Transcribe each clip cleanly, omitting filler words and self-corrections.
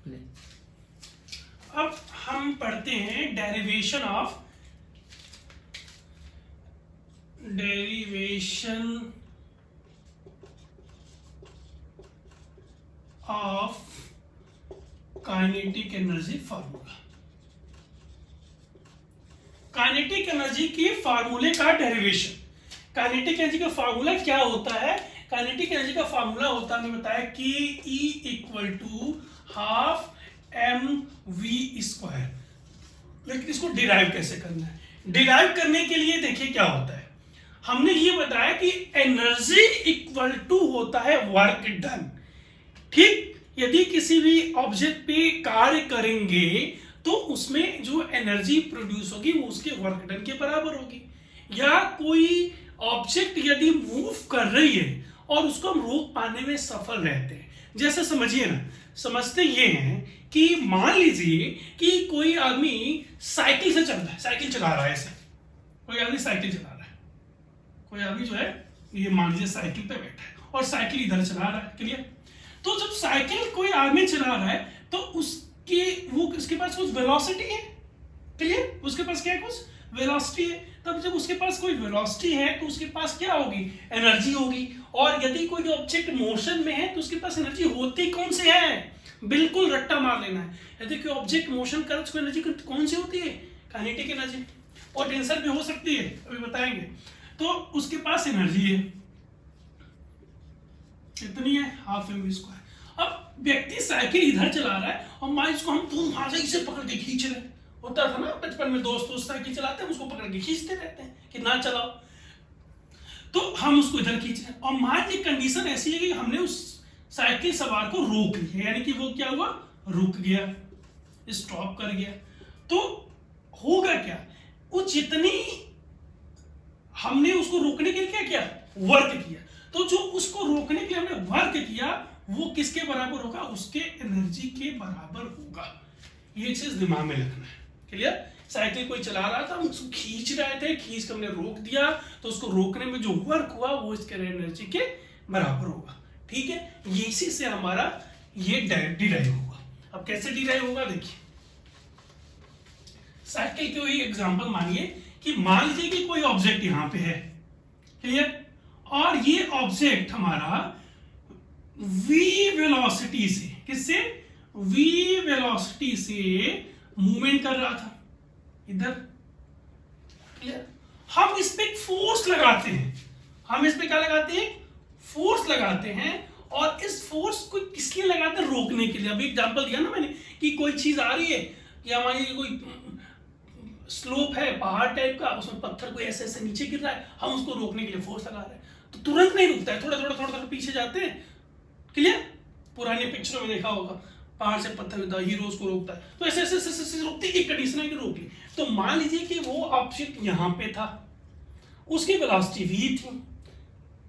अब हम पढ़ते हैं derivation of kinetic energy formula. Kinetic energy के फार्मूले का डेरिवेशन। काइनेटिक एनर्जी का फार्मूला क्या होता है? काइनेटिक एनर्जी का फार्मूला होता है, मैंने बताया कि E equal to half mv²। लेकिन इसको डिराइव कैसे करना है? डिराइव करने के लिए देखिए क्या होता है। हमने ये बताया कि एनर्जी इक्वल टू होता है वर्क डन। ठीक, यदि किसी भी ऑब्जेक्ट पे कार्य करेंगे तो उसमें जो एनर्जी प्रोड्यूस होगी वो उसके वर्क डन के बराबर होगी। या कोई ऑब्जेक्ट यदि मूव कर रही है और उसको हम रोक पाने में सफल रहते हैं, जैसे समझिए ना, समझते ये हैं कि मान लीजिए कि कोई आदमी साइकिल से चल रहा है, साइकिल चला रहा है, ऐसे कोई आदमी साइकिल चला रहा है, कोई आदमी जो है ये मान लीजिए साइकिल पे बैठा है और साइकिल इधर चला रहा है। क्लियर? तो जब साइकिल कोई आदमी चला रहा है तो उसके पास कुछ वेलोसिटी है। क्लियर? उसके पास क्या है? कुछ वेलोसिटी है। तब जब उसके पास कोई वेलोसिटी है तो उसके पास क्या होगी? एनर्जी होगी। और यदि कोई ऑब्जेक्ट मोशन में है तो उसके पास एनर्जी होती कौन सी है? बिल्कुल रट्टा मार लेना है। यदि कोई ऑब्जेक्ट मोशन करे तो उसको एनर्जी कौन सी होती है? Kinetic energy. और टेंसर भी हो सकती है, अभी बताएंगे। तो उसके पास एनर्जी है, कितनी है? Half mv²। अब व्यक्ति साइकिल इधर चला रहा है और मान इसको हम तुम वहां से इसे पकड़ के खींच रहे। होता था ना बचपन में, दोस्त साइकिल चलाते हैं, उसको पकड़ के खींचते रहते हैं कि ना चलाओ। तो हम उसको इधर खींच रहे हैं और मान ली कंडीशन ऐसी है कि हमने उस साइकिल सवार को रोक लिया, यानी कि वो क्या हुआ? रुक गया, स्टॉप कर गया। तो होगा क्या? वो जितनी हमने उसको रोकने के लिए क्या किया? वर्क किया। तो जो उसको रोकने के लिए हमने वर्क किया वो किसके बराबर होगा? उसके एनर्जी के बराबर होगा। ये चीज दिमाग में रखना है। क्लियर? साइकिल कोई चला रहा था, हम उसको खींच रहे थे, खींच कर हमने रोक दिया, तो उसको रोकने में जो वर्क हुआ वो इसके एनर्जी के बराबर होगा। ठीक है? इसी से हमारा ये डिराइव होगा। अब कैसे डिराइव होगा? देखिए, साइकिल के वही एग्जांपल मानिए कि मान लीजिए कि कोई ऑब्जेक्ट यहां पे है। क्लियर? और ये ऑब्जेक्ट हमारा v वेलोसिटी से, किससे? v वेलोसिटी से मूवमेंट कर रहा था इधर। क्लियर? हम इस पे एक फोर्स लगाते हैं। हम इस पे क्या लगाते हैं? फोर्स लगाते हैं। और इस फोर्स को किस लिए लगाते हैं? रोकने के लिए। अभी एग्जांपल दिया ना मैंने कि कोई चीज आ रही है, या हमारी कोई स्लोप है पहाड़ टाइप का, उसमें पत्थर कोई ऐसे ऐसे नीचे गिर रहा है, हम उसको रोकने के लिए फोर्स लगा रहे हैं, तो तुरंत नहीं रुकता है, थोड़ा थोड़ा थोड़ा थोड़ा पीछे जाते हैं। क्लियर? पुरानी पिक्चरों में देखा होगा, पहाड़ से पत्थर गिरता है, हीरो उसको रोकता है, तो ऐसे ऐसे ऐसे रोकती है, एक कंडीशन है कि रोक ली। तो मान लीजिए कि वो ऑब्जेक्ट यहां पे था, उसकी वेलोसिटी v थी।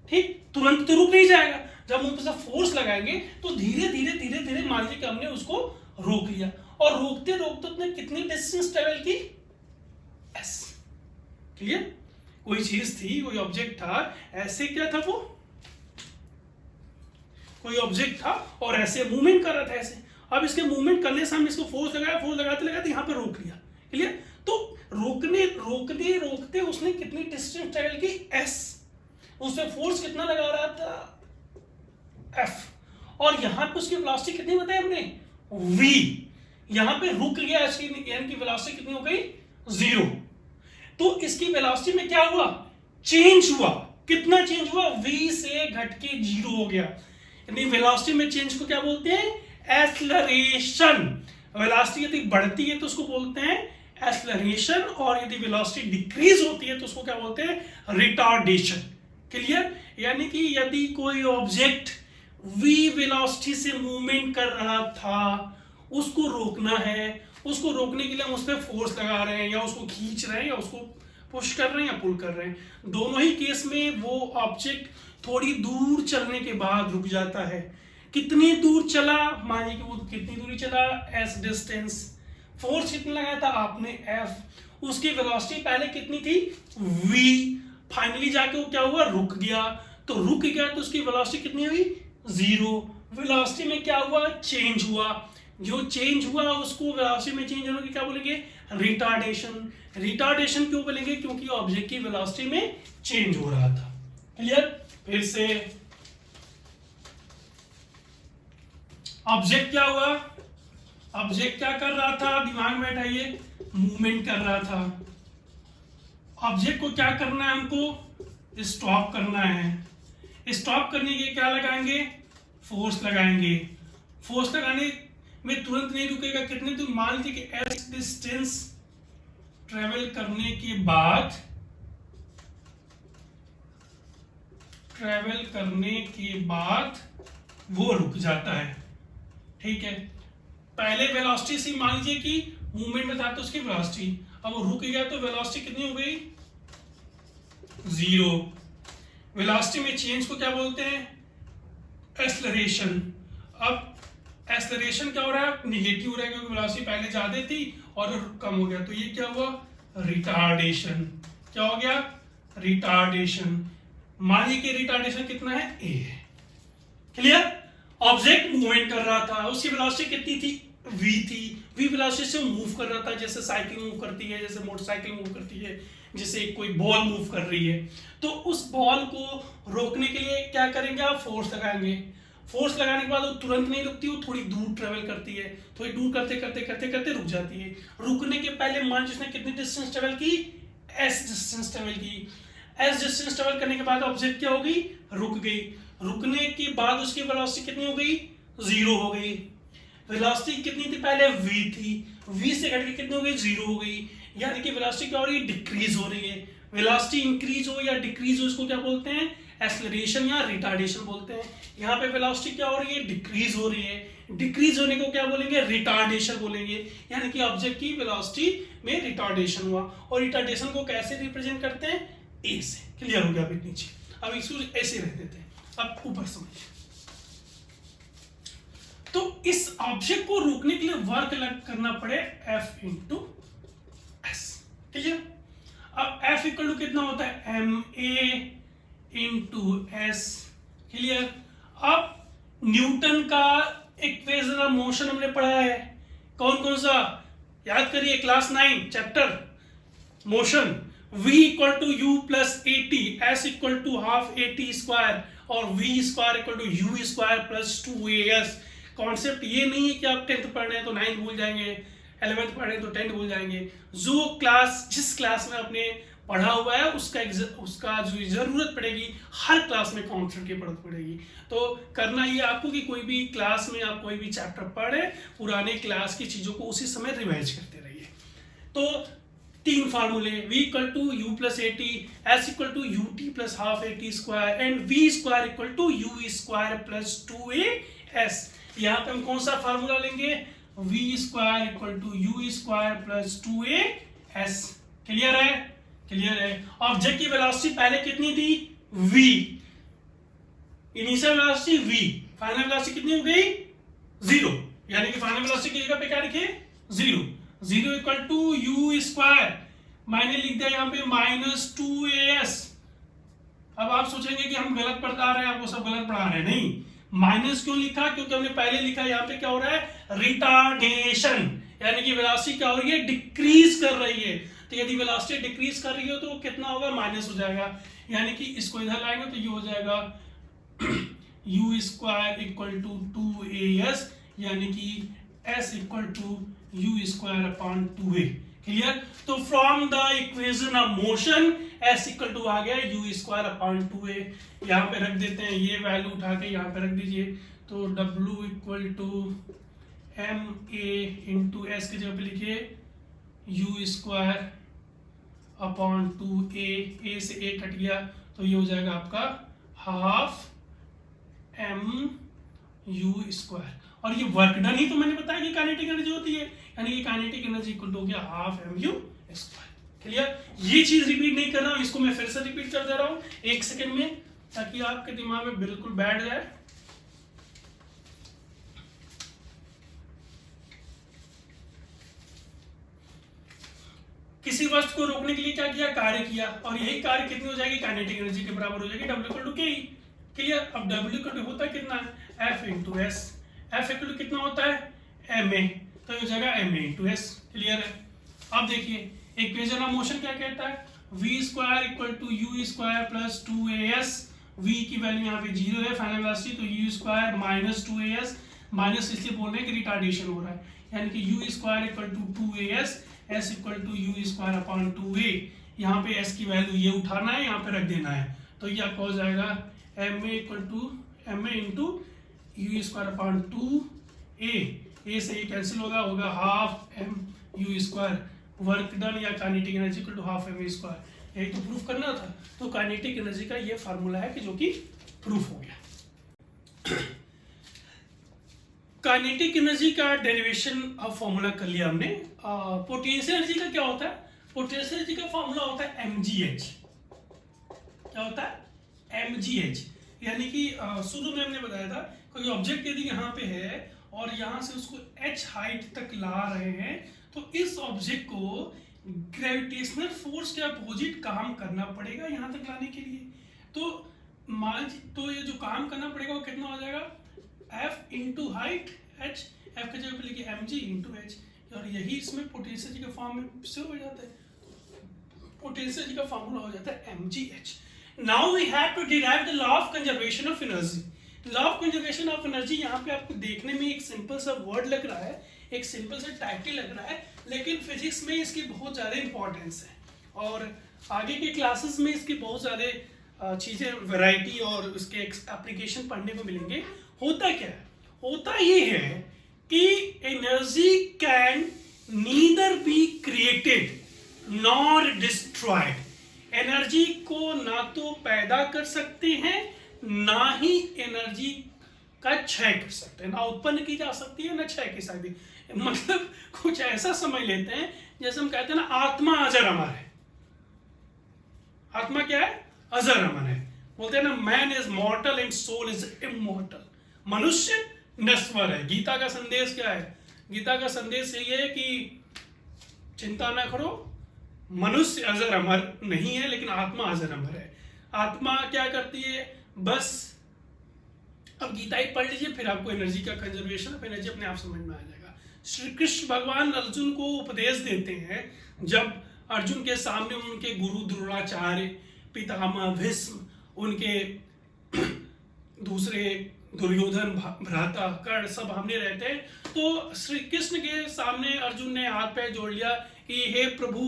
ठीक? तुरंत तो रुक नहीं जाएगा। जब हम उस पर फोर्स लगाएंगे तो धीरे धीरे धीरे धीरे मान लीजिए कि हमने उसको रोक लिया, और रोकते रोकते उसने कितनी डिस्टेंस ट्रेवल की? s। क्लियर? कोई चीज थी, कोई ऑब्जेक्ट था, ऐसे क्या था? वो कोई ऑब्जेक्ट था और ऐसे मूवमेंट कर रहा था ऐसे। अब इसके मूवमेंट करने से हमने इसको फोर्स लगाया, फोर्स लगाते लगाते यहां पे रोक लिया। क्लियर? तो रोकते रोकते उसने कितनी डिस्टेंस ट्रेवल की? s। उसमें फोर्स कितना लगा रहा था? F। और यहां पे उसकी वेलोसिटी कितनी बताई हमने? v। यहां पे रुक गया, यानी कि वेलोसिटी कितनी हो गई? 0। तो इसकी वेलोसिटी में क्या हुआ? चेंज हुआ। कितना चेंज हुआ? v से घट के 0 हो गया। यानी वेलोसिटी में चेंज को क्या बोलते हैं? एक्सेलरेशन। वेलोसिटी यदि बढ़ती है तो उसको बोलते हैं एक्सेलरेशन, और यदि वेलोसिटी डिक्रीज होती है तो उसको क्या बोलते हैं? रिटार्डेशन। क्लियर? यानी कि यदि कोई ऑब्जेक्ट v वेलोसिटी से मूवमेंट कर रहा था, उसको रोकना है, उसको रोकने के लिए हम उस पर फोर्स लगा रहे हैं, या उसको खींच रहे हैं, या उसको पुश कर रहे हैं, या पुल कर रहे हैं, दोनों ही केस में वो ऑब्जेक्ट थोड़ी दूर चलने के बाद रुक जाता है। कितनी दूर चला? मानिए कि वो कितनी दूरी चला? s distance. फोर्स कितना लगाया था आपने? F। उसकी वेलोसिटी पहले कितनी थी? v। फाइनली जाके वो क्या हुआ? रुक गया। तो रुक गया तो उसकी वेलोसिटी कितनी हुई? 0। वेलोसिटी में क्या हुआ? चेंज हुआ। जो चेंज हुआ उसको वेलोसिटी में चेंज होने की क्या बोलेंगे, रिटार्डेशन। रिटार्डेशन क्यों बोलेंगे, क्योंकि ऑब्जेक्ट की वेलोसिटी में चेंज हो रहा था। क्लियर? फिर से ऑब्जेक्ट क्या हुआ, ऑब्जेक्ट क्या कर रहा था, दिमाग में बैठाइए, मूवमेंट कर रहा था। ऑब्जेक्ट को क्या करना है, हमको स्टॉप करना है। स्टॉप करने के क्या लगाएंगे, फोर्स लगाएंगे। फोर्स लगाने में तुरंत नहीं रुकेगा, कितने, तो मान लीजिए कि एस डिस्टेंस ट्रेवल करने के बाद, वो रुक जाता है। ठीक है, पहले वेलोसिटी से मान लीजिए कि मूवमेंट में था तो उसकी वेलोसिटी, अब वो रुक गया तो वेलोसिटी कितनी हो गई, 0। वेलोसिटी में चेंज को क्या बोलते हैं, एक्सेलरेशन। अब एक्सेलरेशन क्या हो रहा है, निगेटिव हो रहा है, क्योंकि वेलोसिटी पहले ज्यादा थी और कम हो गया, तो ये क्या हुआ, रिटार्डेशन। क्या हो गया, रिटार्डेशन। मानिए कि रिटार्डेशन कितना है, a है। क्लियर? ऑब्जेक्ट मूवमेंट कर रहा था, उसकी वेलोसिटी कितनी थी, v थी। v वेलोसिटी से मूव कर रहा था, जैसे साइकिल मूव करती है, जैसे मोटरसाइकिल मूव करती है, जैसे कोई बॉल मूव कर रही है। तो उस बॉल को रोकने के लिए क्या करेंगे आप, फोर्स लगाएंगे। फोर्स लगाने के बाद वो तुरंत नहीं रुकती, वो थोड़ी दूर ट्रेवल करती है, थोड़ी दूर करते करते करते करते रुक जाती है। रुकने के पहले मान जिसने कितनी डिस्टेंस ट्रेवल की, s डिस्टेंस ट्रेवल की। s डिस्टेंस ट्रेवल करने के बाद ऑब्जेक्ट क्या हो गई, रुक गई। रुकने के बाद उसकी वेलोसिटी कितनी हो गई, 0 हो गई। वेलोसिटी कितनी थी पहले, v थी, v से घट के कितनी हो गई, 0 हो गई। यानी कि वेलोसिटी क्या हो रही है, डिक्रीज हो रही है। वेलोसिटी इंक्रीज हो या डिक्रीज हो, इसको क्या बोलते हैं, एक्सेलरेशन या रिटार्डेशन बोलते हैं। यहाँ पे वेलोसिटी क्या हो रही है, डिक्रीज हो रही है। डिक्रीज होने को क्या बोलेंगे, रिटार्डेशन बोलेंगे। यानी कि ऑब्जेक्ट की वेलोसिटी में रिटार्डेशन हुआ। और रिटार्डेशन को कैसे रिप्रेजेंट करते हैं, ए से। क्लियर हो गया अभी नीचे, अब इसको ऐसे रख देते हैं। अब ऊपर समझिए, तो इस ऑब्जेक्ट को रोकने के लिए वर्क करना पड़े F इंटू एस। क्लियर? अब F इक्वल टू कितना होता है, ma इंटू एस। क्लियर? अब न्यूटन का इक्वेशन ऑफ मोशन हमने पढ़ा है, कौन कौन सा, याद करिए, class 9 chapter motion. v equal to U plus A T, S equal to half A T square, और v square equal to you square plus 2as। Concept ये नहीं है कि आप 10th पढ़ रहे हैं तो 9th भूल जाएंगे, 11th पढ़ रहे हैं तो 10th भूल जाएंगे। जो क्लास, जिस क्लास में आपने पढ़ा हुआ है उसका जो जरूरत पड़ेगी, हर क्लास में कॉन्सेप्ट की जरूरत पड़ेगी। तो करना ये आपको कि कोई भी क्लास में आप कोई भी चैप्टर पढ़े, पुराने क्लास की चीजों को उसी समय रिवाइज करते रहिए। तो 3 फार्मूले, v equal to U plus A T, S equal to U T plus half A T square, and v square equal to you square plus 2as। यहाँ पे हम कौन सा फार्मूला लेंगे, v square equal to you square plus 2as। Clear है? Clear है। Object की velocity पहले कितनी थी, v, initial velocity v, final velocity कितनी हो गई, 0। यानी कि फाइनल वेलोसिटी की जगह पे क्या लिखे, 0। 0 इक्वल टू यू स्क्वायर, मैंने लिख दिया यहाँ पे माइनस 2as। अब आप सोचेंगे कि हम गलत पढ़ा रहे हैं, आपको सब गलत पढ़ा रहे हैं। नहीं, माइनस क्यों लिखा, क्योंकि हमने पहले लिखा यहाँ पे क्या हो रहा है, रिटार्डेशन। यानी कि वेलोसिटी क्या हो रही है, डिक्रीज कर रही है। तो यदि वेलोसिटी डिक्रीज कर रही हो तो कितना होगा, माइनस हो जाएगा। यानी कि इसको इधर लाएंगे तो ये हो जाएगा you square equal to 2as, यानी कि s equal to you square upon 2a। Clear? तो from the equation of motion s equal to आ गया यू स्क्वायर अपॉन 2a। यहाँ पे रख देते हैं, ये वैल्यू उठा के यहाँ पे रख दीजिए। तो w equal to M A into S की जगह पे लिखिए U square upon 2a, a से a कट गया तो ये हो जाएगा आपका हाफ एम यू स्क्वायर। और ये वर्क डन ही तो मैंने बताया कि काइनेटिक एनर्जी होती है, यानी कि काइनेटिक एनर्जी इक्वल टू हो गया half M U square. Clear? ये चीज रिपीट नहीं कर रहा हूं, इसको मैं फिर से रिपीट कर दे रहा हूं 1 सेकंड में, ताकि आपके दिमाग में बिल्कुल बैठ जाए। किसी वस्तु को रोकने के लिए क्या किया, कार्य किया, और यही कार्य कितनी हो जाएगी, काइनेटिक एनर्जी के बराबर हो जाएगी, W इक्वल टू के। क्लियर? अब W इक्वल टू होता है कितना, F इंटू एस। F इक्वल टू कितना होता है, एम ए, तो ये जगह M A into S. Clear है? अब देखिए इक्वेशन ऑफ मोशन क्या कहता है, v square equal to you square plus 2as, v की वैल्यू यहाँ पे 0 है, फाइनल वेलोसिटी, तो u square minus 2as, minus इसलिए बोल रहे हैं कि रिटार्डेशन हो रहा है, यानी कि u square equal to 2as, s equal to you square upon 2a, यहाँ पे s की वैल्यू ये उठाना है, यहाँ पे रख देना है, तो ये आपका हो जाएगा ma equal to ma into u square upon 2a, a से ये कैंसिल होगा half m u square, work done या kinetic energy equal to half M square, यही तो प्रूफ करना था। तो काइनेटिक एनर्जी का ये फार्मूला है कि जो कि प्रूफ हो गया। काइनेटिक एनर्जी का डेरिवेशन ऑफ फार्मूला कर लिया हमने। पोटेंशियल एनर्जी का क्या होता है, पोटेंशियल एनर्जी का फार्मूला होता है mgh। क्या होता है? mgh, यानी कि शुरू में हमने बताया था कोई ऑब्जेक्ट यदि यहाँ पे है और यहाँ से उसको h हाइट तक ला रहे हैं, तो इस ऑब्जेक्ट को ग्रेविटेशनल फोर्स के अपोजिट काम करना पड़ेगा यहाँ तक लाने के लिए। तो ये जो काम करना पड़ेगा वो कितना हो जाएगा, F into height h, F की जगह पे लिखिए mg इंटू h, और यही इसमें पोटेंशियल एनर्जी का फॉर्म में से हो जाता है, पोटेंशियल एनर्जी का फॉर्मूला हो जाता है mgh। Now we have to derive the law of conservation of energy. Law of conservation of energy यहाँ पे आपको देखने में एक सिंपल सा वर्ड लग रहा है, एक सिंपल सा टाइटल लग रहा है, लेकिन फिजिक्स में इसकी बहुत ज़्यादा इंपॉर्टेंस है और आगे के क्लासेस में इसकी बहुत ज़्यादा चीज़ें वैरायटी और उसके एप्लीकेशन पढ़ने को मिलेंगे। होता क्या है? होता ये है कि energy can neither be created nor destroyed. Energy को ना तो पैदा कर सकते हैं ना ही एनर्जी का क्षय कर सकते हैं, ना उत्पन्न की जा सकती है ना क्षय की सकती है। मतलब कुछ ऐसा समझ लेते हैं जैसे हम कहते हैं ना, आत्मा अजर अमर है। आत्मा क्या है? अजर अमर है। बोलते हैं ना, man is mortal and soul is immortal. मनुष्य नश्वर है। गीता का संदेश क्या है? गीता का संदेश ये है कि चिंता ना करो, मनुष्य अजर अमर नहीं है लेकिन आत्मा अजर अमर है। आत्मा क्या करती है? बस अब गीता ही पढ़ लीजिए, फिर आपको एनर्जी का कंजर्वेशन ऑफ एनर्जी अपने आप समझ में आ जाएगा। श्री कृष्ण भगवान अर्जुन को उपदेश देते हैं, जब अर्जुन के सामने उनके गुरु द्रोणाचार्य, पितामह भीष्म, उनके दूसरे दुर्योधन, भ्राता, कर्ण सब सामने रहते हैं, तो श्री कृष्ण के सामने अर्जुन ने हाथ पैर जोड़ लिया कि हे प्रभु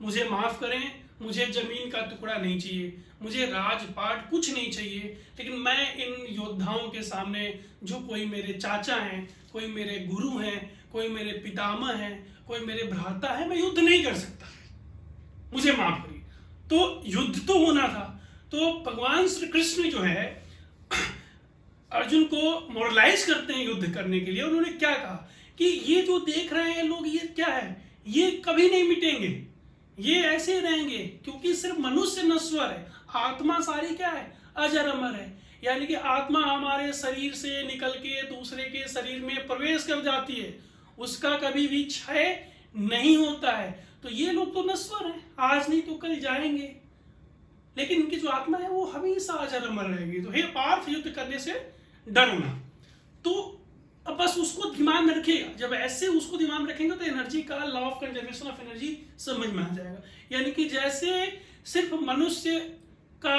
मुझे माफ करें, मुझे जमीन का टुकड़ा नहीं चाहिए, मुझे राजपाट कुछ नहीं चाहिए, लेकिन मैं इन योद्धाओं के सामने, जो कोई मेरे चाचा हैं, कोई मेरे गुरु हैं, कोई मेरे पितामह हैं, कोई मेरे भ्राता है, मैं युद्ध नहीं कर सकता, मुझे माफ करिए। तो युद्ध तो होना था। तो भगवान श्री कृष्ण जो है अर्जुन को मोरलाइज करते हैं युद्ध करने के लिए। उन्होंने क्या कहा कि ये जो देख रहे हैं लोग, ये क्या है, ये कभी नहीं मिटेंगे, ये ऐसे रहेंगे, क्योंकि सिर्फ मनुष्य नश्वर है, आत्मा सारी क्या है? अजर अमर है। यानी कि आत्मा हमारे शरीर से निकल के दूसरे के शरीर में प्रवेश कर जाती है, उसका कभी भी क्षय नहीं होता है। तो ये लोग तो नश्वर हैं, आज नहीं तो कल जाएंगे, लेकिन इनकी जो आत्मा है वो हमेशा अजर अमर रहेगी। तो हे पार्थ, युद्ध करने से डरो ना। तो अब बस उसको दिमाग में रखिएगा। जब ऐसे उसको दिमाग में रखेंगे तो एनर्जी का law of conservation of energy समझ में आ जाएगा। यानी कि जैसे सिर्फ मनुष्य का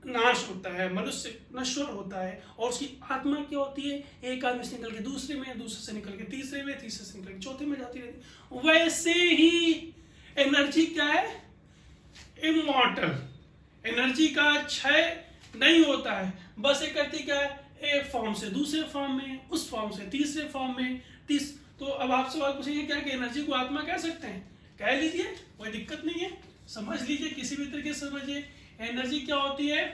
नाश होता है, मनुष्य नश्वर होता है, और उसकी आत्मा क्या होती है? एक आदमी से निकल के दूसरे में, दूसरे से निकल के तीसरे में, तीसरे से निकल के चौथे में जाती रहती। वैसे ही एनर्जी क्या है? इमॉर्टल। एनर्जी का क्षय नहीं होता है, बस ये करती क्या है? एक फॉर्म से दूसरे फॉर्म में, उस फॉर्म से तीसरे फॉर्म में, तो अब आप सवाल पूछेंगे क्या कि एनर्जी को आत्मा कह सकते हैं? कह लीजिए, कोई दिक्कत नहीं है, समझ लीजिए, किसी भी तरीके से समझिए। एनर्जी क्या होती है?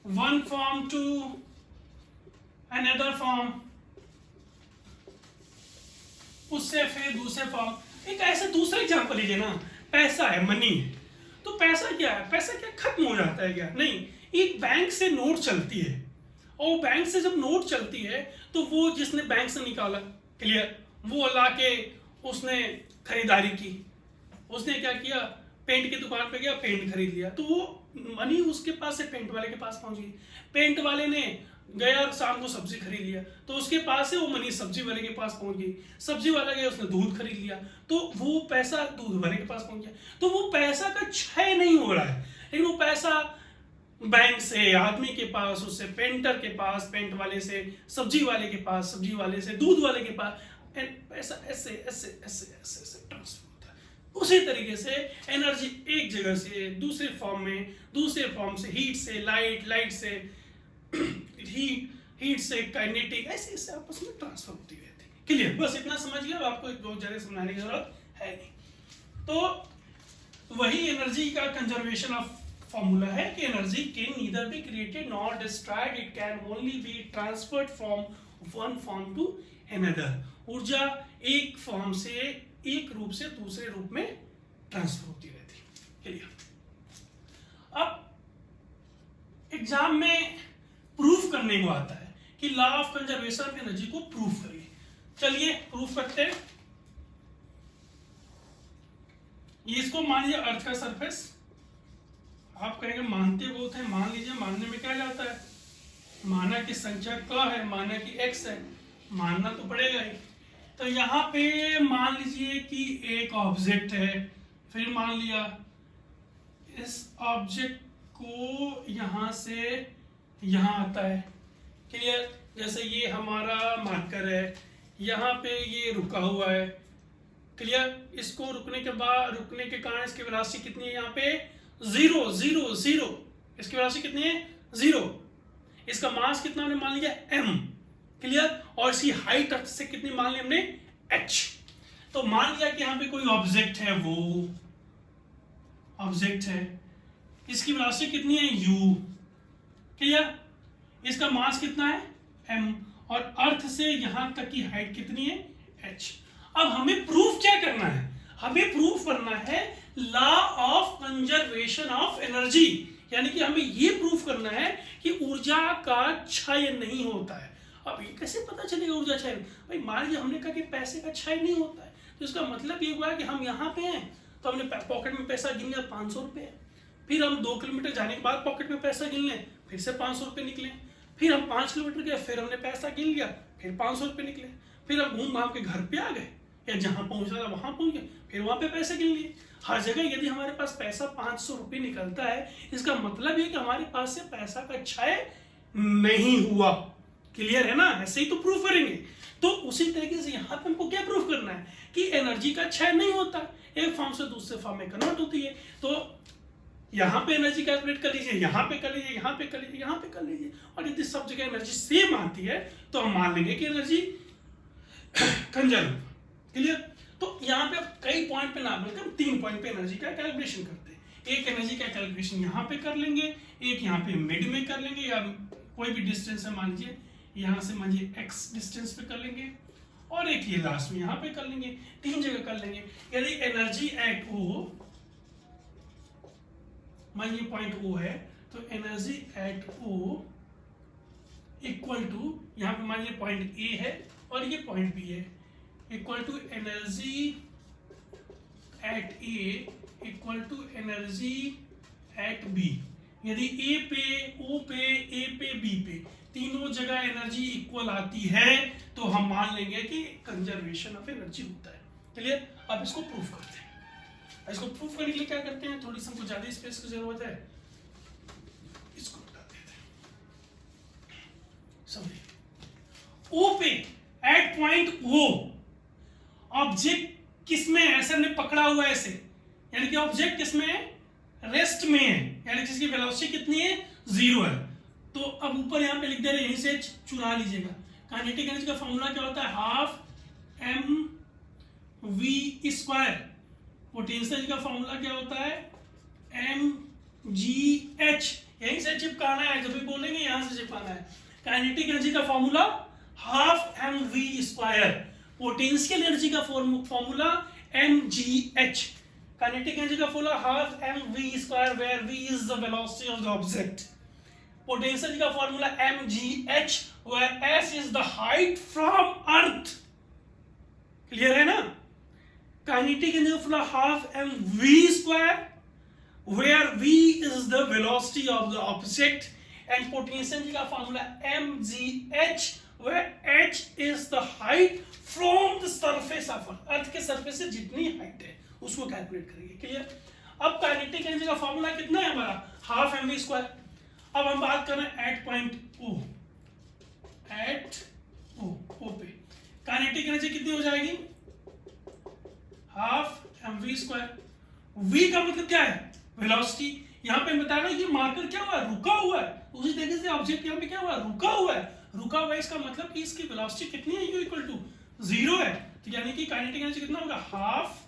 One form to another form, उससे फिर दूसरे फॉर्म। एक ऐसे दूसरा एग्जांपल लीजिए ना, पैसा है, मनी है, तो पैसा क्या है? पैसा क्या खत्म हो जाता है क्या? नहीं, एक बैंक से नोट चलती है, और बैंक से जब नोट चलती है तो वो जिसने बैंक से निकाला, क्लियर, वो ला के उसने खरीदारी की, उसने क्या किया? पेंट की दुकान पे गया, पेंट खरीद लिया, तो वो मनी उसके पास से पेंट वाले के पास पहुंच गई। पेंट वाले ने गया और शाम को सब्जी खरीद लिया, तो उसके पास से वो मनी सब्जी वाले के पास पहुंच गई, सब्जी वाला गया उसने दूध खरीद लिया, तो वो पैसा दूध वाले के पास पहुंच गया। तो वो पैसा का क्षय नहीं हो रहा है, लेकिन वो पैसा बैंक से आदमी के पास, उससे पेंटर के पास, पेंट वाले से सब्जी वाले के पास, सब्जी वाले से दूध वाले के पास, पैसा ऐसे ऐसे ऐसे ऐसे ऐसे ट्रांसफर होता है। उसी तरीके से एनर्जी एक जगह से दूसरे फॉर्म में, दूसरे फॉर्म से हीट से लाइट, लाइट से हीट से काइनेटिक, ऐसे ऐसे आपस में ट्रांसफर होती रहती है। क्लियर? बस इतना समझ गया, आपको बहुत ज्यादा समझाने की जरूरत है नहीं। तो वही एनर्जी का कंजर्वेशन ऑफ फॉर्मूला है कि energy can neither be created nor destroyed, it can only be transferred from one form to another. ऊर्जा एक फॉर्म से, एक रूप से दूसरे रूप में ट्रांसफर होती रहती है। क्लियर? अब एग्जाम में प्रूफ करने को आता है कि law of conservation of energy को प्रूफ करिए। चलिए प्रूफ करते हैं। ये इसको मान लीजिए अर्थ का सरफेस, आप कहेंगे मानते बहुत है, मान लीजिए, मानने में क्या जाता है, माना कि संख्या क है, माना कि x है, मानना तो पड़ेगा ही। तो यहाँ पे मान लीजिए कि एक ऑब्जेक्ट है, फिर मान लिया इस ऑब्जेक्ट को यहाँ से यहाँ आता है। क्लियर? जैसे ये हमारा मार्कर है, यहाँ पे ये रुका हुआ है। क्लियर? इसको रुकने के बाद, रुकने के कारण इसकी वेलोसिटी कितनी है, यहाँ पे 0 0 0। इसकी वेलोसिटी कितनी है? 0। इसका मास कितना हमने मान लिया? m। क्लियर? और इसकी हाइट अर्थ से कितनी मान ली हमने? h। तो मान लिया कि यहाँ पे कोई ऑब्जेक्ट है, वो ऑब्जेक्ट है, इसकी वेलोसिटी कितनी है? u। क्लियर? इसका मास कितना है? m। और अर्थ से यहां तक की हाइट कितनी है? h। अब हमें प्रूफ क्या करना है? हमें प्रूफ करना है law of conservation of energy, यानी कि हमें ये प्रूफ करना है कि ऊर्जा का क्षय नहीं होता है। अब ये कैसे पता चलेगा ऊर्जा क्षय? भाई मान लीजिए हमने कहा कि पैसे का क्षय नहीं होता है, तो इसका मतलब ये हुआ कि हम यहाँ पे हैं तो हमने पॉकेट में पैसा गिन लिया 500 रुपये, फिर हम 2 किलोमीटर जाने के बाद पॉकेट में पैसा गिन लें, फिर से 500 रुपये निकले, फिर हम 5 किलोमीटर गए, फिर हमने पैसा गिन लिया, फिर 500 रुपये निकले, फिर हम घूम घाम के घर पे आ गए, या जहां पहुंचना था वहां पहुंच गए, फिर वहां पे पैसे गिन लिए। हर जगह यदि हमारे पास पैसा 500 रुपये निकलता है, इसका मतलब ये कि हमारे पास से पैसा का क्षय नहीं हुआ। क्लियर है ना? ऐसे ही तो प्रूफ करेंगे। तो उसी तरीके से यहाँ पे हमको क्या प्रूफ करना है कि एनर्जी का क्षय नहीं होता, एक फॉर्म से दूसरे फॉर्म में कन्वर्ट होती है। तो यहाँ पे एनर्जी कैलकुलेट कर लीजिए, यहाँ पे कर लीजिए, यहाँ पे कर लीजिए, यहाँ पे कर लीजिए, और यदि सब जगह एनर्जी सेम आती है तो हम मान लेंगे कि एनर्जी कंजर्व। क्लियर? तो यहाँ पे कई पॉइंट पे ना मिलकर 3 पॉइंट पे एनर्जी का कैलकुलेशन करते हैं। एक एनर्जी का कैलकुलेशन यहाँ पे कर लेंगे, एक यहाँ पे मिड में कर लेंगे, या कोई भी डिस्टेंस है मान लीजिए यहाँ से मान लीजिए x डिस्टेंस पे कर लेंगे, और एक ये लास्ट में यहाँ पे कर लेंगे। 3 जगह कर लेंगे। यदि एनर्जी एट O, मान लीजिए पॉइंट O है, तो energy at O equal to, यहाँ पे मान लीजिए पॉइंट A है और ये पॉइंट B है, equal to energy at A equal to energy at B। यदि A पे, O पे, A पे, B पे तीनों जगह एनर्जी इक्वल आती है तो हम मान लेंगे कि कंजर्वेशन ऑफ एनर्जी होता है। क्लियर? अब इसको प्रूफ करते हैं। इसको प्रूफ करने के लिए क्या करते हैं, थोड़ी सी हमको ज्यादा स्पेस की जरूरत है, इसको हटा देते हैं। समझिए, O पे एट पॉइंट O ऑब्जेक्ट किसमें है? ऐसे हमने पकड़ा हुआ है ऐसे, यानी कि ऑब्जेक्ट किसमें है? रेस्ट में है, यानी जिसकी वेलोसिटी कितनी है? 0 है। तो अब ऊपर यहाँ पे लिख दे रहे हैं, यहीं से चुरा लीजिएगा। काइनेटिक एनर्जी का फॉर्मूला क्या होता है? Half mv²। पोटेंशियल एनर्जी का फॉर्मूला क्या होता है? mgh। यहीं से चिपकाना है, जब भी बोलेंगे यहां से चिपकाना है। काइनेटिक एनर्जी का formula half mv²। Potential energy का फॉर्मूला mgh। काइनेटिक एनर्जी का formula half mv², where v is the velocity of the object। Potential energy का formula mgh, where s is the height from earth। Clear है ना? Kinetic energy का formula half mv², where v is the velocity of the object, and potential energy का formula mgh, where h is the height from the surface of अर्थ के surface से जितनी height है उसको calculate करेंगे। क्लियर? अब kinetic energy का formula कितना है हमारा, हाफ mv स्क्वायर। अब हम बात कर रहे हैं एट पॉइंट ओ, एट ओ पे काइनेटिक एनर्जी कितनी हो जाएगी, हाफ mv स्क्वायर। v का मतलब क्या है, वेलोसिटी। यहाँ पे बता रहा है ये मार्कर क्या हुआ है, रुका हुआ है। उसी तरीके से ऑब्जेक्ट यहाँ पे क्या हुआ है, रुका हुआ है। रुका हुआ है इसका मतलब कि इसकी वेलोसिटी कितनी है, u इक्वल टू 0 है। तो यानी कि काइनेटिक एनर्जी कितना होगा, हाफ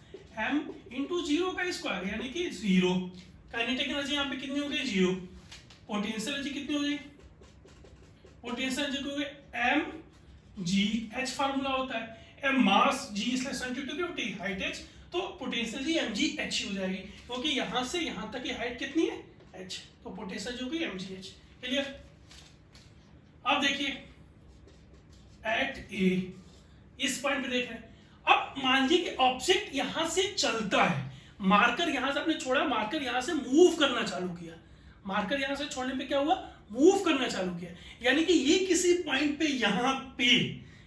m इंटू 0 का स्क्वायर यानी कि 0। काइनेटिक एनर्जी यहाँ पे कितनी हो गई, 0। पोटेंशियल एनर्जी कितनी हो गई, पोटेंशियल एनर्जी हो गई m g h, फार्मूला होता है m mass g centimetre to gravity, height h, तो पोटेंशियल जी mg h हो जाएगी क्योंकि यहां से यहां तक की हाइट कितनी है, h, तो पोटेंशियल जो होगी mg h। क्लियर? अब देखिए एट ए, इस पॉइंट पे देख रहे हैं। अब मान लीजिए कि ऑब्जेक्ट यहां से चलता है, मार्कर यहां से आपने छोड़ा, मार्कर यहां से मूव करना चालू किया। मार्कर यहां से छोड़ने पे क्या हुआ, मूव करना चालू किया। यानी कि ये किसी पॉइंट पे यहां पे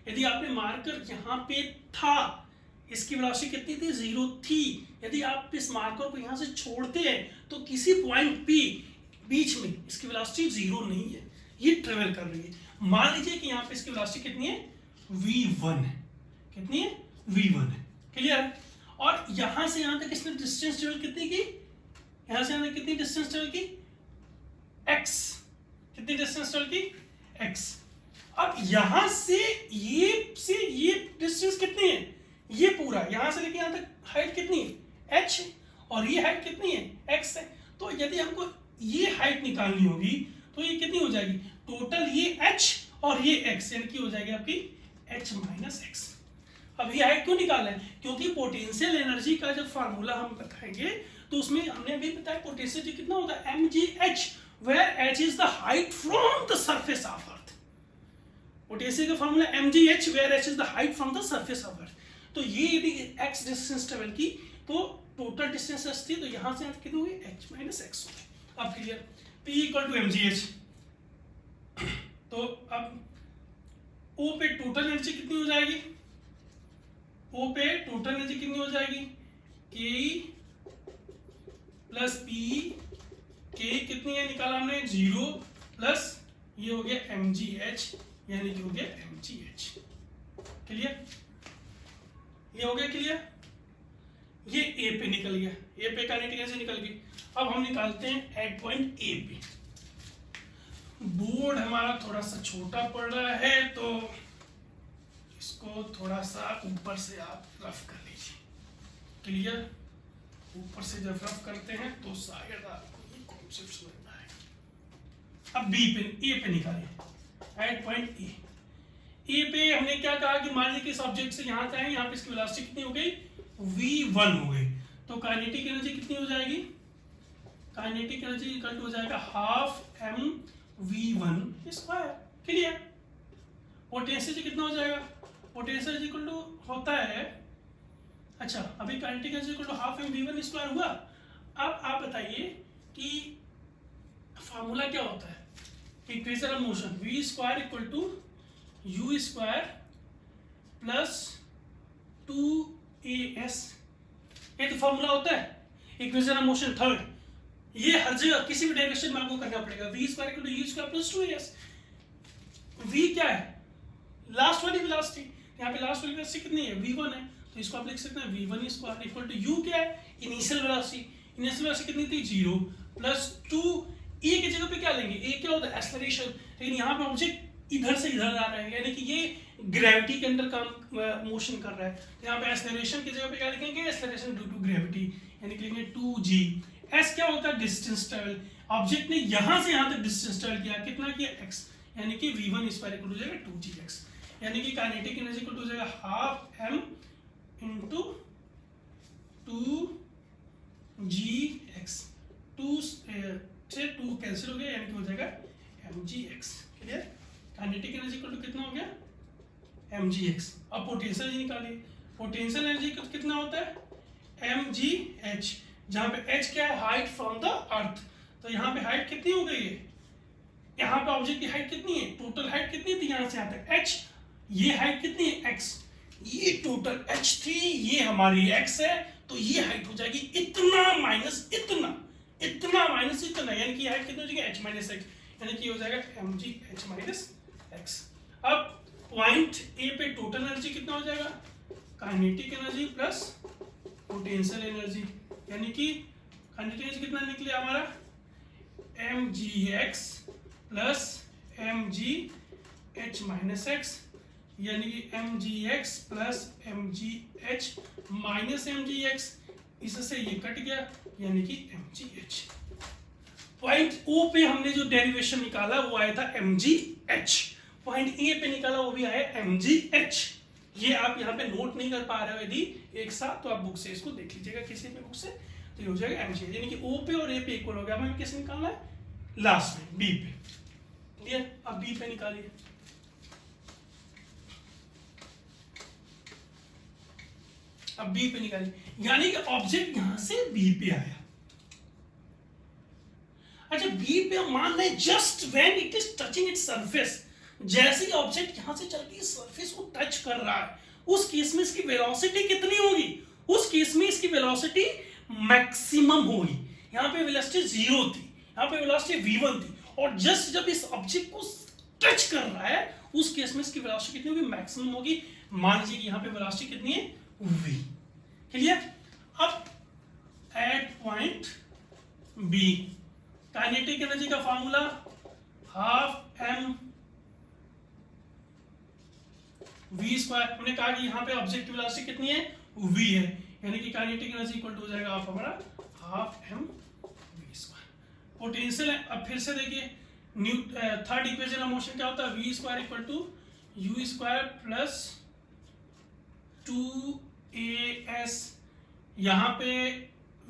यदि आपने मार्कर यहां पे था, इसकी वेलोसिटी कितनी थी, 0 थी। यदि आप इस मार्कर को यहां से छोड़ते हैं तो किसी पॉइंट पे बीच में इसकी वेलोसिटी 0 नहीं है, ये ट्रेवल कर रही है। मान लीजिए कि यहाँ पे इसकी वेलोसिटी कितनी है, v1 है। कितनी है, v1 है। क्लियर? और यहां से यहां तक इसने डिस्टेंस ट्रेवल कितनी की, यहां से यहां तक कितनी डिस्टेंस ट्रेवल की, x। कितनी डिस्टेंस ट्रेवल की, x। अब यहां से ये डिस्टेंस कितनी है, ये पूरा यहां से लेके यहां तक हाइट कितनी है, h, और ये हाइट कितनी है, x है। तो यदि हमको ये हाइट निकालनी होगी तो ये कितनी हो जाएगी, टोटल ये h और ये x, यानी कि हो जाएगी आपकी h माइनस x। अब ये हाइट क्यों निकालना है, क्योंकि पोटेंशियल एनर्जी का जब फार्मूला हम बताएंगे तो उसमें हमने अभी बताया पोटेंशियल कितना होता है, mgh, where h is the height from the surface of earth। Potential का formula mgh, where h is the height from the surface of earth। तो ये यदि x डिस्टेंस ट्रेवल की तो टोटल डिस्टेंस h थी, तो यहां से यहां कितनी होगी, h माइनस x होगी। अब clear? P equal to mgh। तो अब O पे टोटल एनर्जी कितनी हो जाएगी, O पे टोटल एनर्जी कितनी हो जाएगी, K प्लस P। K कितनी है निकाला हमने, 0, प्लस ये हो गया mgh, यानी कि हो गया mgh। क्लियर? ये हो गया क्लियर? ये ए पे निकल गया, ए पे काइनेटिक एनर्जी निकल गई। अब हम निकालते हैं एट पॉइंट ए पे। बोर्ड हमारा थोड़ा सा छोटा पड़ रहा है तो इसको थोड़ा सा ऊपर से आप रफ कर लीजिए। क्लियर? ऊपर से जब रफ करते हैं तो शायद आपको ये कॉन्सेप्ट समझ में आएगा। अब बी पे, ए पे निकालिए एट पॉइंट ए। ए पे हमने क्या कहा कि मान लीजिए कि इस ऑब्जेक्ट से यहाँ आए, यहाँ पे इसकी वेलोसिटी कितनी हो गई, v1 हो गई। तो काइनेटिक एनर्जी कितनी हो जाएगी, काइनेटिक एनर्जी इक्वल टू हो जाएगा half m v1 square. Clear? Potential कितना हो जाएगा, पोटेंशियल इक्वल टू होता है, अच्छा अभी kinetic energy equal to half m v1 square हुआ। अब आप बताइए कि फार्मूला क्या होता है, equation of motion, v square equal to u square plus 2as, ये तो फॉर्मूला होता है इक्वेशन ऑफ मोशन थर्ड। ये हर जगह किसी भी डायरेक्शन में आपको करना पड़ेगा, v square equal to u square plus 2as। v क्या है, लास्ट वाली वेलोसिटी, यहाँ पे लास्ट वाली वेलोसिटी कितनी है, v1 है, तो इसको आप लिख सकते हैं v1 square equal to u क्या है, इनिशियल वेलोसिटी। इनिशियल वेलोसिटी कितनी थी, 0, प्लस 2 a की जगह पे क्या लेंगे, a क्या होता है, एक्सेलरेशन। लेकिन यहाँ पे ऑब्जेक्ट इधर से इधर आ रहा है, यानी कि ये ग्रेविटी के अंदर काम मोशन कर रहा है। तो यहाँ पे एक्सेलरेशन की जगह पे क्या लिखेंगे, एक्सेलरेशन ड्यू टू ग्रेविटी, यानी कि लिखेंगे 2g। s क्या होता है, डिस्टेंस ट्रेवल। ऑब्जेक्ट ने यहाँ से यहाँ तक डिस्टेंस ट्रेवल किया, कितना किया, x, यानी कि v1 स्क्वायर इक्वल हो जाएगा 2gx, यानी कि काइनेटिक एनर्जी इक्वल हो जाएगा हाफ m इंटू 2gx। 2 से 2 कैंसिल हो गया, यानी कि हो जाएगा mgx। Clear? Kinetic energy equal to कितना हो गया, mgx। अब पोटेंशियल एनर्जी निकालिए, पोटेंशियल एनर्जी कितना होता है, mgh, जहां पे h क्या है, हाइट फ्रॉम द अर्थ। तो यहाँ पे हाइट कितनी हो गई है, यहाँ पे ऑब्जेक्ट की हाइट कितनी है, टोटल हाइट कितनी थी यहाँ से यहाँ तक h, ये हाइट कितनी है x, ये टोटल h थी, ये हमारी x है, तो ये हाइट हो जाएगी इतना माइनस इतना, इतना माइनस इतना, यानी कि हाइट कितनी हो जाएगी h माइनस x, यानी कि हो जाएगा mg h माइनस x। अब पॉइंट ए पे टोटल एनर्जी कितना हो जाएगा, kinetic energy plus potential energy, यानी कि काइनेटिक एनर्जी कितना निकले हमारा mgx plus mgh minus x, यानी कि mgx plus mgh minus mgx, इससे ये कट गया, यानी कि mgh। पॉइंट ओ पे हमने जो डेरिवेशन निकाला वो आया था mgh, पॉइंट ए पे निकाला वो भी आया mgh। ये आप यहाँ पे नोट नहीं कर पा रहे हो यदि एक साथ, तो आप बुक से इसको देख लीजिएगा, किसी भी बुक से, तो ये हो जाएगा mgh, यानी कि ओ पे और ए पे इक्वल हो गया। हमें किसे निकालना है, लास्ट में बी पे, क्लियर। अब बी पे निकालिए, अब बी पे निकालिए, यानी कि ऑब्जेक्ट यहां से बी पे आया। अच्छा, बी पे मान लें just when it is touching its surface, जैसे ही ऑब्जेक्ट यहां से चल के सरफेस को टच कर रहा है, उस केस में इसकी वेलोसिटी कितनी होगी, उस केस में इसकी वेलोसिटी मैक्सिमम होगी। यहाँ पे वेलोसिटी 0 थी, यहाँ पे वेलोसिटी v1 थी, और जस्ट जब इस ऑब्जेक्ट को टच कर रहा है उस केस में इसकी वेलोसिटी कितनी होगी, मैक्सिमम होगी। मान लीजिए कि यहाँ पे वेलोसिटी कितनी है, v, क्लियर। अब at point B kinetic energy का formula half m v square, हमने कहा कि यहाँ पे ऑब्जेक्ट वेलोसिटी कितनी है, v है, यानी कि काइनेटिक एनर्जी इक्वल टू हो जाएगा आप हमारा half m v square. Potential है, अब फिर से देखिए थर्ड इक्वेशन ऑफ मोशन क्या होता है, v square equal to u square plus 2as, यहाँ पे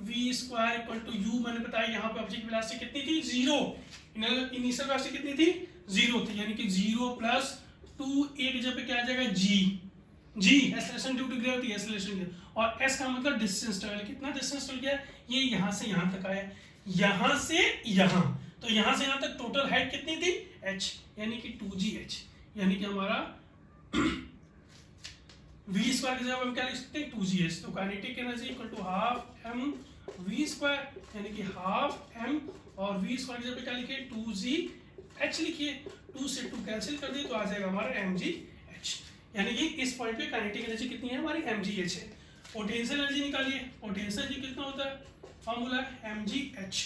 v square equal to u, मैंने बताया यहाँ पे ऑब्जेक्ट वेलोसिटी कितनी थी, 0, इनिशियल वेलोसिटी कितनी थी, 0 थी, यानी कि 0 प्लस 2a की जगह पे क्या आ जाएगा g acceleration due to gravity, acceleration, और s का मतलब डिस्टेंस ट्रेवल, कितना डिस्टेंस ट्रेवल किया, ये यहाँ से यहाँ तक आया, यहाँ से यहाँ, तो यहाँ से यहाँ तक टोटल हाइट कितनी थी, h, यानी कि 2gh, यानी कि हमारा v स्क्वायर की जगह हम क्या लिख सकते हैं, 2gh, तो kinetic energy equal to half m v square, यानी कि हाफ m, और v स्क्वायर की जगह पे क्या लिखिए, 2gh लिखिए, 2 से 2 कैंसिल कर दिए तो आ जाएगा हमारा mgh, यानी कि इस पॉइंट पे काइनेटिक एनर्जी कितनी है हमारी, mgh है। पोटेंशियल एनर्जी निकालिए, पोटेंशियल एनर्जी कितना होता है, फॉर्मूला है mgh,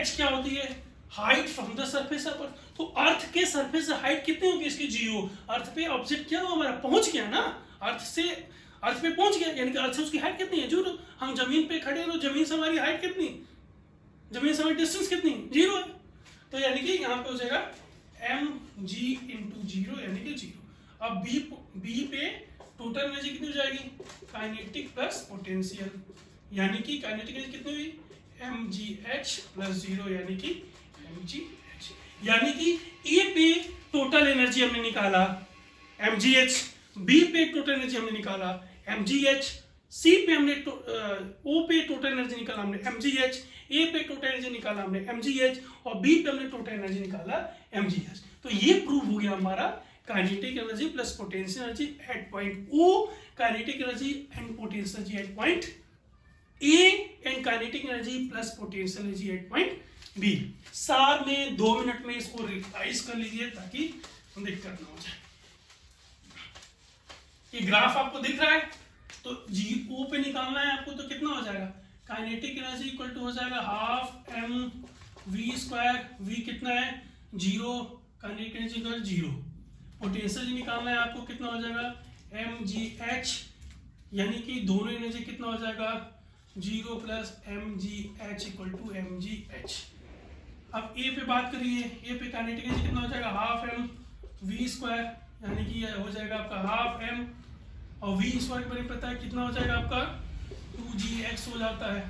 h क्या होती है, हाइट फ्रॉम द सरफेस अपर, तो अर्थ के सरफेस से हाइट कितनी होगी इसकी, 0, अर्थ पे ऑब्जेक्ट क्या हुआ हमारा, पहुंच गया ना, अर्थ पे पहुंच गया, यानी कि अर्थ से उसकी हाइट कितनी है, 0, हम जमीन पे खड़े हैं तो जमीन से हमारी हाइट कितनी, जमीन से हमारी डिस्टेंस कितनी, 0 है, तो यानी कि यहाँ पे हो जाएगा mg इंटू 0, यानी कि 0। अब बी पे टोटल एनर्जी कितनी हो जाएगी, काइनेटिक प्लस पोटेंशियल, यानी कि काइनेटिक एनर्जी कितनी हुई, mgh प्लस 0, यानी कि mgh, यानी कि ए पे टोटल एनर्जी हमने निकाला mgh, बी पे टोटल एनर्जी हमने निकाला mgh, सी पे हमने ओ पे टोटल एनर्जी निकाला हमने mgh, ए पे टोटल एनर्जी निकाला हमने mgh, और बी पे हमने टोटल एनर्जी निकाला mgh। तो ये प्रूव हो गया हमारा kinetic energy plus potential energy at point O, kinetic energy and potential energy at point A, and kinetic energy plus potential energy at point B. सार में 2 मिनट में इसको रिवाइज कर लीजिए ताकि दिक्कत ना हो जाए। ये ग्राफ आपको दिख रहा है, तो जीओ पे निकालना है आपको, तो कितना हो जाएगा, काइनेटिक एनर्जी इक्वल टू हो जाएगा half m v square, v कितना है 0, kinetic energy equal 0, potential energy निकालना है आपको, कितना हो जाएगा mgh, यानी कि दोनों एनर्जी कितना हो जाएगा 0 plus mgh equal to mgh। अब ए पे बात करिए, ए पे काइनेटिक एनर्जी कितना हो जाएगा हाफ m v स्क्वायर, यानी कि यह हो जाएगा आपका हाफ m, और v स्क्वायर के बारे में पता है कितना हो जाएगा आपका 2gx हो जाता है,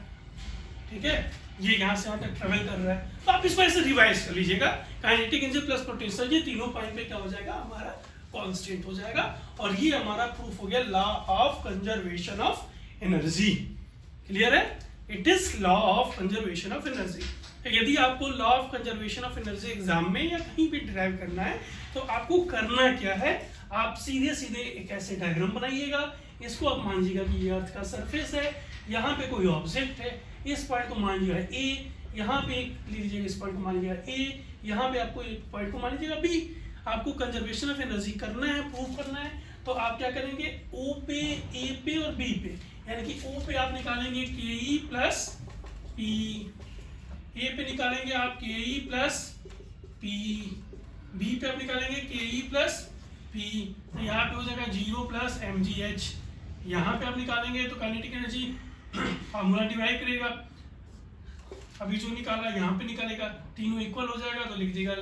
ठीक है, ये यहाँ से यहाँ तक ट्रेवल कर रहा है, तो आप इसको ऐसे रिवाइज कर लीजिएगा, काइनेटिक एनर्जी प्लस पोटेंशियल, ये तीनों पॉइंट पे क्या हो जाएगा हमारा कांस्टेंट हो जाएगा, और ये हमारा प्रूफ हो गया law of conservation of energy. Clear है, it is law of conservation of energy. यदि आपको law of conservation of energy exam में या कहीं भी डिराइव करना है तो आपको करना क्या है, आप सीधे सीधे एक ऐसे डायग्राम बनाइएगा। इसको आप मानिएगा कि ये अर्थ का सरफेस है, यहाँ पे कोई ऑब्जेक्ट है, इस पॉइंट को मान लीजिएगा ए, यहाँ पे लीजिएगा इस पॉइंट को मान लीजिएगा ए, यहाँ पे आपको एक पॉइंट को मान लीजिएगा बी। आपको कंजर्वेशन ऑफ एनर्जी करना है, प्रूव करना है, तो आप क्या करेंगे, ओ पे, ए पे और बी पे, यानी कि ओ पे आप निकालेंगे के ई प्लस पी, ए पे निकालेंगे आप के ई प्लस पी, बी पे आप निकालेंगे के ई प्लस पी। तो यहाँ पे हो जाएगा 0 प्लस एम जी एच। यहाँ पे आप निकालेंगे तो काइनेटिक एनर्जी फार्मूला डिवाइड करेगा, अभी जो निकाला यहाँ पे निकालेगा, तीनों इक्वल हो जाएगा तो लिख देगा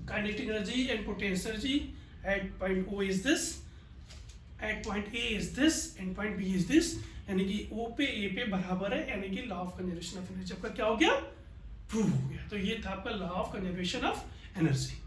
kinetic energy and potential energy at point O is this, at point A is this and point B is this, यानी कि ओ पे ए पे बराबर है, यानी कि law of conservation of energy आपका क्या हो गया, प्रूव हो गया। तो ये था आपका law of conservation of energy.